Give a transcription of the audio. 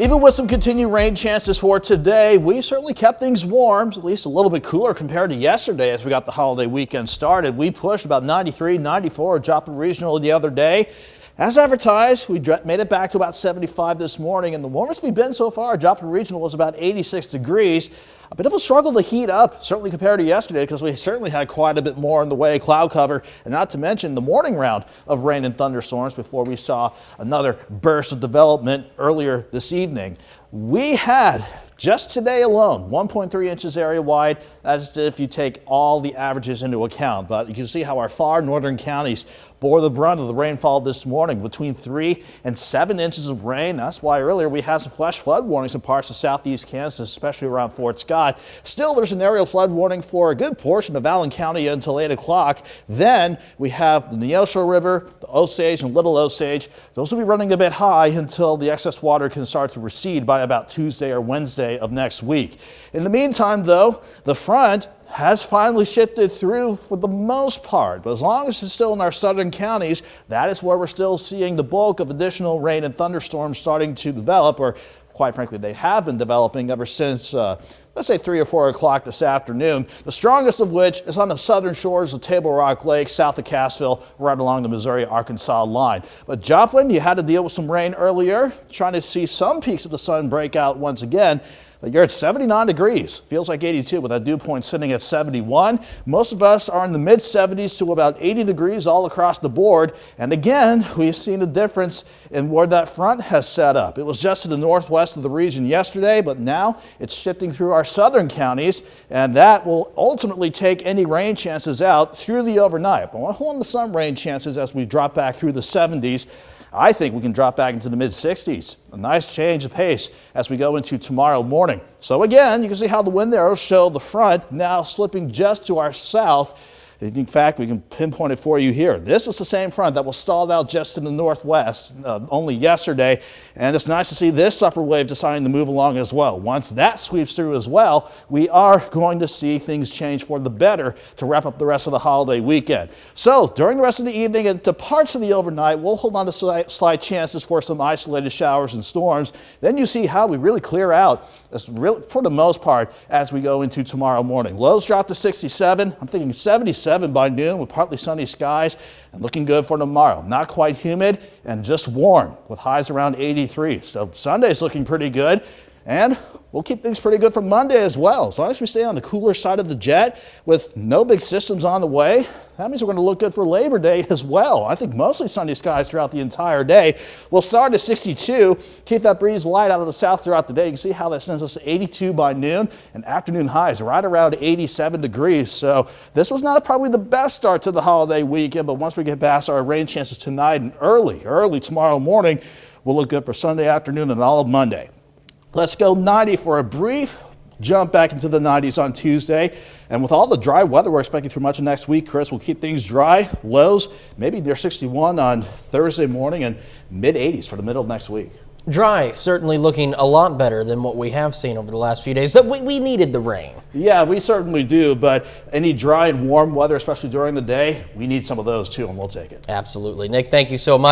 Even with some continued rain chances for today, we certainly kept things warm, at least a little bit cooler compared to yesterday as we got the holiday weekend started. We pushed about 93, 94 at Joplin Regional the other day. As advertised, we made it back to about 75 this morning, and the warmest we've been so far, Joplin Regional, was about 86 degrees. A bit of a struggle to heat up, certainly compared to yesterday, because we certainly had quite a bit more in the way of cloud cover, and not to mention the morning round of rain and thunderstorms before we saw another burst of development earlier this evening. We had just today alone 1.3 inches area wide. That's if you take all the averages into account, but you can see how our far northern counties bore the brunt of the rainfall this morning, between 3 and 7 inches of rain. That's why earlier we had some flash flood warnings in parts of southeast Kansas, especially around Fort Scott. Still, there's an aerial flood warning for a good portion of Allen County until 8 o'clock. Then we have the Neosho River, the Osage and Little Osage. Those will be running a bit high until the excess water can start to recede by about Tuesday or Wednesday of next week. In the meantime, though, the front has finally shifted through for the most part, but as long as it's still in our southern counties, that is where we're still seeing the bulk of additional rain and thunderstorms starting to develop, or quite frankly, they have been developing ever since let's say 3 or 4 o'clock this afternoon, the strongest of which is on the southern shores of Table Rock Lake, south of Cassville, right along the Missouri-Arkansas line. But Joplin, you had to deal with some rain earlier, trying to see some peaks of the sun break out once again. But you're at 79 degrees, feels like 82 with that dew point sitting at 71. Most of us are in the mid 70s to about 80 degrees all across the board. And again, we've seen a difference in where that front has set up. It was just to the northwest of the region yesterday, but now it's shifting through our southern counties, and that will ultimately take any rain chances out through the overnight. But I want to hold on to some rain chances as we drop back through the 70s. I think we can drop back into the mid 60s. A nice change of pace as we go into tomorrow morning. So again, you can see how the wind arrows show the front now slipping just to our south. In fact, we can pinpoint it for you here. This was the same front that was stalled out just to the northwest only yesterday. And it's nice to see this upper wave deciding to move along as well. Once that sweeps through as well, we are going to see things change for the better to wrap up the rest of the holiday weekend. So during the rest of the evening and to parts of the overnight, we'll hold on to slight chances for some isolated showers and storms. Then you see how we really clear out for the most part as we go into tomorrow morning. Lows drop to 67. I'm thinking 77 by noon with partly sunny skies and looking good for tomorrow. Not quite humid and just warm with highs around 83. So Sunday's looking pretty good, and we'll keep things pretty good for Monday as well. As long as we stay on the cooler side of the jet with no big systems on the way, that means we're going to look good for Labor Day as well. I think mostly sunny skies throughout the entire day. We'll start at 62, keep that breeze light out of the south throughout the day. You can see how that sends us to 82 by noon, and afternoon highs right around 87 degrees. So this was not probably the best start to the holiday weekend, but once we get past our rain chances tonight and early tomorrow morning, we'll look good for Sunday afternoon and all of Monday. Let's go 90 for a brief jump back into the 90s on Tuesday. And with all the dry weather we're expecting through much of next week, Chris, we'll keep things dry. Lows maybe near 61 on Thursday morning and mid 80s for the middle of next week. Dry, certainly looking a lot better than what we have seen over the last few days. We needed the rain. Yeah, we certainly do, but any dry and warm weather, especially during the day, we need some of those too, and we'll take it. Absolutely. Nick, thank you so much.